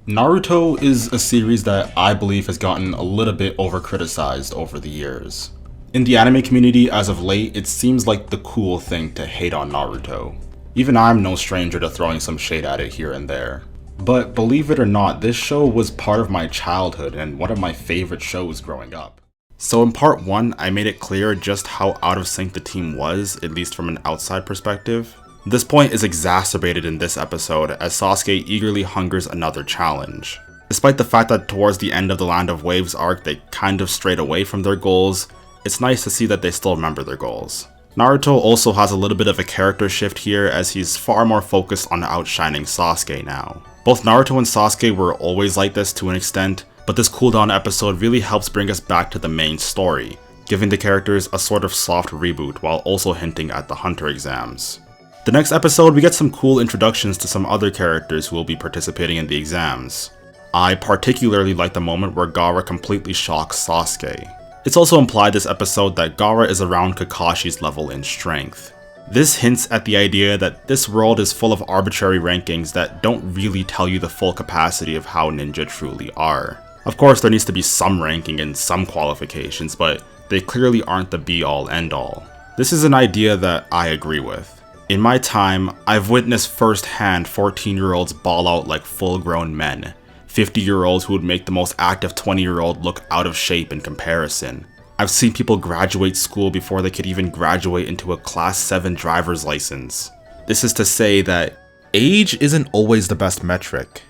Naruto is a series that I believe has gotten a little bit over-criticized over the years. In the anime community as of late, it seems like the cool thing to hate on Naruto. Even I'm no stranger to throwing some shade at it here and there. But believe it or not, this show was part of my childhood and one of my favorite shows growing up. So in part 1, I made it clear just how out of sync the team was, at least from an outside perspective. This point is exacerbated in this episode as Sasuke eagerly hungers another challenge. Despite the fact that towards the end of the Land of Waves arc they kind of strayed away from their goals, it's nice to see that they still remember their goals. Naruto also has a little bit of a character shift here as he's far more focused on outshining Sasuke now. Both Naruto and Sasuke were always like this to an extent, but this cooldown episode really helps bring us back to the main story, giving the characters a sort of soft reboot while also hinting at the Hunter exams. The next episode, we get some cool introductions to some other characters who will be participating in the exams. I particularly like the moment where Gaara completely shocks Sasuke. It's also implied this episode that Gaara is around Kakashi's level in strength. This hints at the idea that this world is full of arbitrary rankings that don't really tell you the full capacity of how ninja truly are. Of course, there needs to be some ranking and some qualifications, but they clearly aren't the be-all end-all. This is an idea that I agree with. In my time, I've witnessed firsthand 14-year-olds ball out like full-grown men, 50-year-olds who would make the most active 20-year-old look out of shape in comparison. I've seen people graduate school before they could even graduate into a Class 7 driver's license. This is to say that age isn't always the best metric.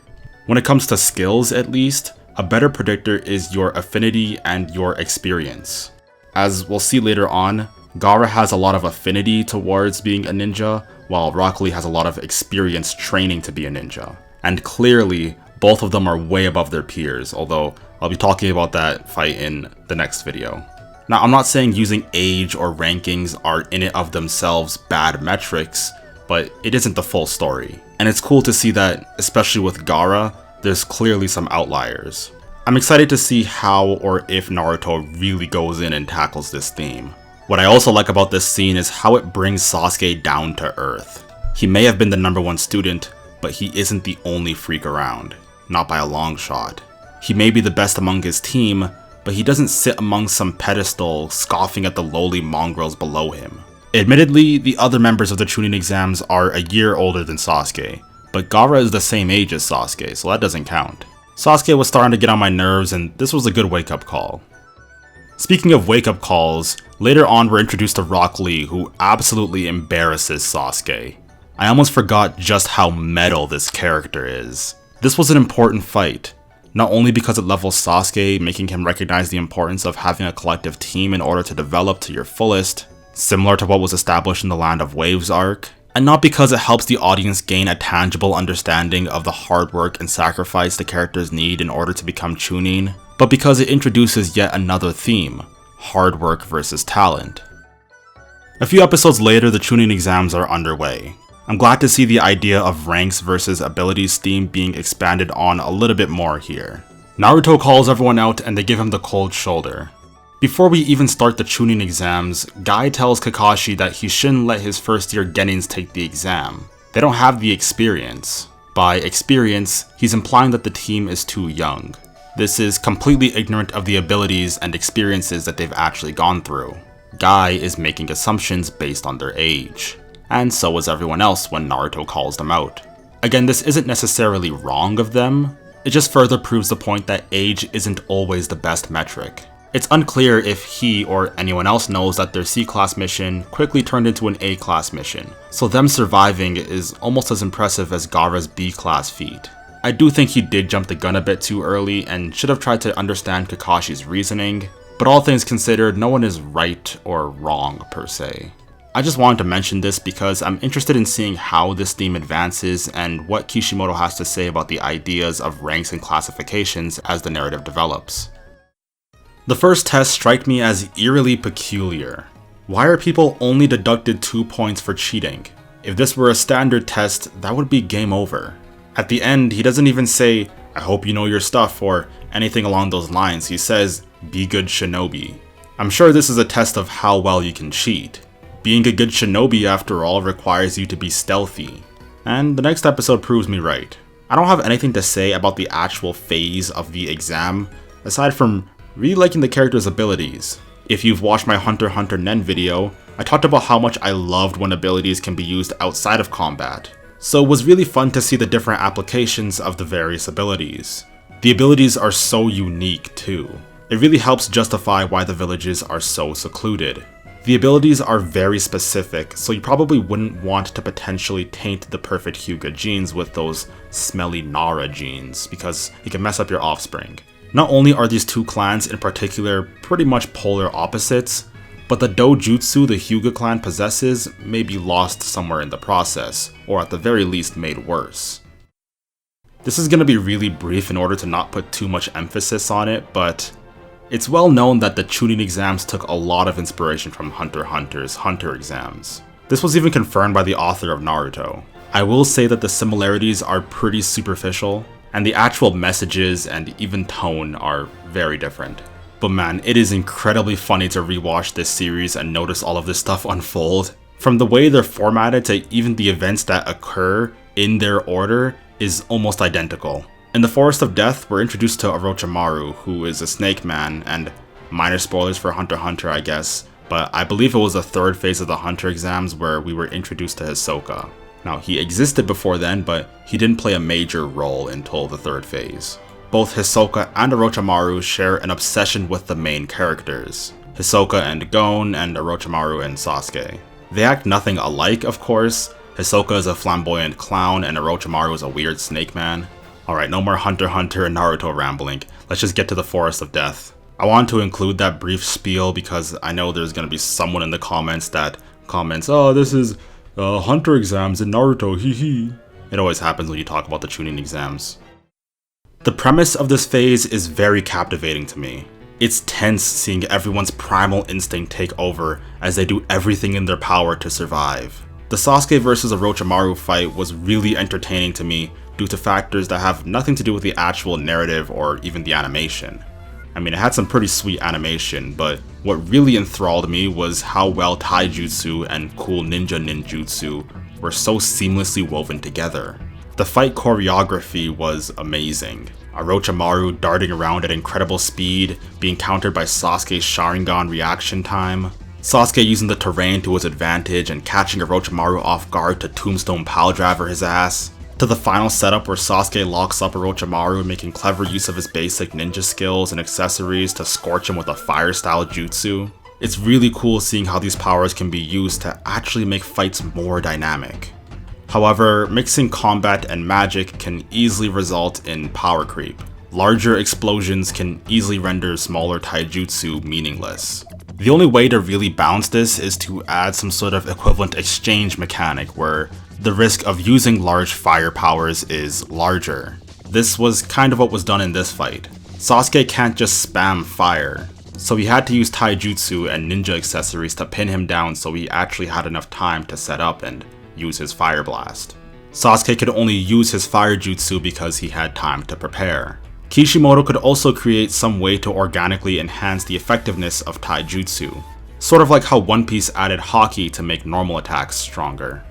When it comes to skills, at least, a better predictor is your affinity and your experience. As we'll see later on, Gaara has a lot of affinity towards being a ninja, while Rock Lee has a lot of experience training to be a ninja. And clearly, both of them are way above their peers, although I'll be talking about that fight in the next video. Now, I'm not saying using age or rankings are in and of themselves bad metrics, but it isn't the full story. And it's cool to see that, especially with Gaara, there's clearly some outliers. I'm excited to see how or if Naruto really goes in and tackles this theme. What I also like about this scene is how it brings Sasuke down to earth. He may have been the #1 student, but he isn't the only freak around. Not by a long shot. He may be the best among his team, but he doesn't sit among some pedestal scoffing at the lowly mongrels below him. Admittedly, the other members of the Chunin exams are a year older than Sasuke, but Gaara is the same age as Sasuke, so that doesn't count. Sasuke was starting to get on my nerves, and this was a good wake-up call. Speaking of wake-up calls, later on we're introduced to Rock Lee, who absolutely embarrasses Sasuke. I almost forgot just how metal this character is. This was an important fight, not only because it levels Sasuke, making him recognize the importance of having a collective team in order to develop to your fullest, similar to what was established in the Land of Waves arc, and not because it helps the audience gain a tangible understanding of the hard work and sacrifice the characters need in order to become Chunin, but because it introduces yet another theme, hard work versus talent. A few episodes later, the Chunin exams are underway. I'm glad to see the idea of ranks versus abilities theme being expanded on a little bit more here. Naruto calls everyone out and they give him the cold shoulder. Before we even start the Chunin exams, Guy tells Kakashi that he shouldn't let his first year genins take the exam. They don't have the experience. By experience, he's implying that the team is too young. This is completely ignorant of the abilities and experiences that they've actually gone through. Guy is making assumptions based on their age. And so is everyone else when Naruto calls them out. Again, this isn't necessarily wrong of them, it just further proves the point that age isn't always the best metric. It's unclear if he or anyone else knows that their C-class mission quickly turned into an A-class mission, so them surviving is almost as impressive as Gaara's B-class feat. I do think he did jump the gun a bit too early and should have tried to understand Kakashi's reasoning, but all things considered, no one is right or wrong per se. I just wanted to mention this because I'm interested in seeing how this theme advances and what Kishimoto has to say about the ideas of ranks and classifications as the narrative develops. The first test struck me as eerily peculiar. Why are people only deducted 2 points for cheating? If this were a standard test, that would be game over. At the end, he doesn't even say, "I hope you know your stuff," or anything along those lines. He says, "Be good shinobi." I'm sure this is a test of how well you can cheat. Being a good shinobi, after all, requires you to be stealthy. And the next episode proves me right. I don't have anything to say about the actual phase of the exam, aside from really liking the character's abilities. If you've watched my Hunter x Hunter Nen video, I talked about how much I loved when abilities can be used outside of combat. So it was really fun to see the different applications of the various abilities. The abilities are so unique too. It really helps justify why the villages are so secluded. The abilities are very specific, so you probably wouldn't want to potentially taint the perfect Hyuga genes with those smelly Nara genes, because it can mess up your offspring. Not only are these two clans in particular pretty much polar opposites, but the dojutsu the Hyuga clan possesses may be lost somewhere in the process, or at the very least made worse. This is going to be really brief in order to not put too much emphasis on it, but it's well known that the Chunin exams took a lot of inspiration from Hunter x Hunter's Hunter exams. This was even confirmed by the author of Naruto. I will say that the similarities are pretty superficial, and the actual messages and even tone are very different. But man, it is incredibly funny to rewatch this series and notice all of this stuff unfold. From the way they're formatted to even the events that occur in their order is almost identical. In the Forest of Death, we're introduced to Orochimaru, who is a snake man, and minor spoilers for Hunter x Hunter I guess, but I believe it was the third phase of the Hunter exams where we were introduced to Hisoka. Now, he existed before then, but he didn't play a major role until the third phase. Both Hisoka and Orochimaru share an obsession with the main characters, Hisoka and Gon, and Orochimaru and Sasuke. They act nothing alike, of course. Hisoka is a flamboyant clown, and Orochimaru is a weird snake man. Alright, no more Hunter x Hunter and Naruto rambling. Let's just get to the Forest of Death. I wanted to include that brief spiel because I know there's gonna be someone in the comments that comments, "Oh, this is Hunter exams in Naruto, hee hee." It always happens when you talk about the Chunin exams. The premise of this phase is very captivating to me. It's tense seeing everyone's primal instinct take over as they do everything in their power to survive. The Sasuke vs Orochimaru fight was really entertaining to me due to factors that have nothing to do with the actual narrative or even the animation. I mean, it had some pretty sweet animation, but what really enthralled me was how well taijutsu and cool ninja ninjutsu were so seamlessly woven together. The fight choreography was amazing. Orochimaru darting around at incredible speed, being countered by Sasuke's Sharingan reaction time. Sasuke using the terrain to his advantage and catching Orochimaru off guard to tombstone pile driver his ass. To the final setup where Sasuke locks up Orochimaru, making clever use of his basic ninja skills and accessories to scorch him with a fire style jutsu. It's really cool seeing how these powers can be used to actually make fights more dynamic. However, mixing combat and magic can easily result in power creep. Larger explosions can easily render smaller taijutsu meaningless. The only way to really balance this is to add some sort of equivalent exchange mechanic where the risk of using large fire powers is larger. This was kind of what was done in this fight. Sasuke can't just spam fire, so he had to use taijutsu and ninja accessories to pin him down so he actually had enough time to set up and use his fire blast. Sasuke could only use his fire jutsu because he had time to prepare. Kishimoto could also create some way to organically enhance the effectiveness of taijutsu, sort of like how One Piece added haki to make normal attacks stronger.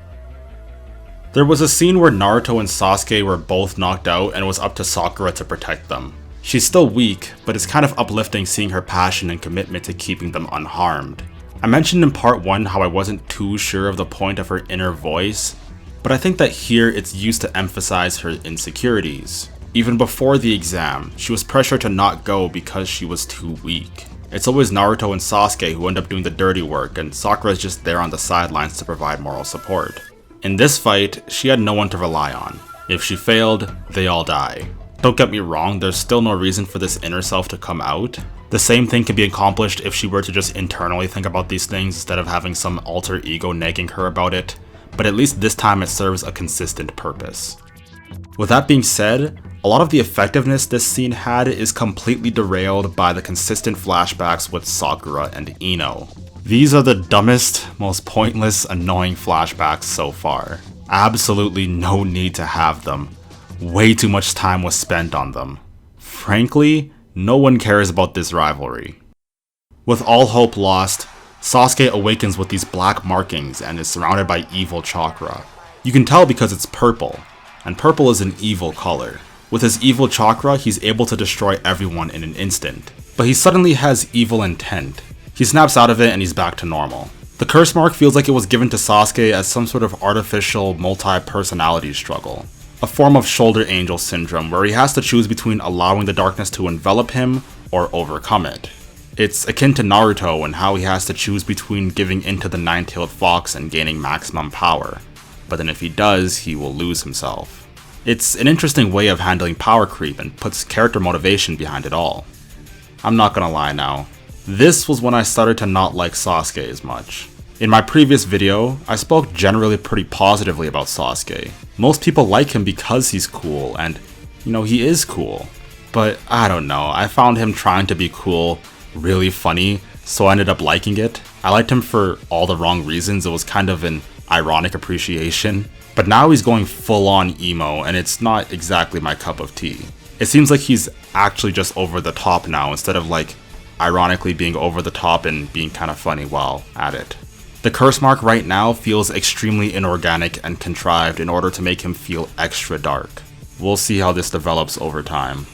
There was a scene where Naruto and Sasuke were both knocked out and it was up to Sakura to protect them. She's still weak, but it's kind of uplifting seeing her passion and commitment to keeping them unharmed. I mentioned in part 1 how I wasn't too sure of the point of her inner voice, but I think that here it's used to emphasize her insecurities. Even before the exam, she was pressured to not go because she was too weak. It's always Naruto and Sasuke who end up doing the dirty work, and Sakura is just there on the sidelines to provide moral support. In this fight, she had no one to rely on. If she failed, they all die. Don't get me wrong, there's still no reason for this inner self to come out. The same thing can be accomplished if she were to just internally think about these things instead of having some alter ego nagging her about it, but at least this time it serves a consistent purpose. With that being said, a lot of the effectiveness this scene had is completely derailed by the consistent flashbacks with Sakura and Ino. These are the dumbest, most pointless, annoying flashbacks so far. Absolutely no need to have them. Way too much time was spent on them. Frankly, no one cares about this rivalry. With all hope lost, Sasuke awakens with these black markings and is surrounded by evil chakra. You can tell because it's purple. and purple is an evil color. With his evil chakra, he's able to destroy everyone in an instant. But he suddenly has evil intent. He snaps out of it and he's back to normal. The curse mark feels like it was given to Sasuke as some sort of artificial multi-personality struggle. A form of shoulder angel syndrome where he has to choose between allowing the darkness to envelop him or overcome it. It's akin to Naruto and how he has to choose between giving into the nine-tailed fox and gaining maximum power. But then if he does, he will lose himself. It's an interesting way of handling power creep and puts character motivation behind it all. I'm not gonna lie now, this was when I started to not like Sasuke as much. In my previous video, I spoke generally pretty positively about Sasuke. Most people like him because he's cool, and he is cool. But I don't know, I found him trying to be cool really funny, so I ended up liking it. I liked him for all the wrong reasons. It was kind of an ironic appreciation. But now he's going full on emo, and it's not exactly my cup of tea. It seems like he's actually just over the top now, instead of like ironically being over the top and being kind of funny while at it. The curse mark right now feels extremely inorganic and contrived in order to make him feel extra dark. We'll see how this develops over time.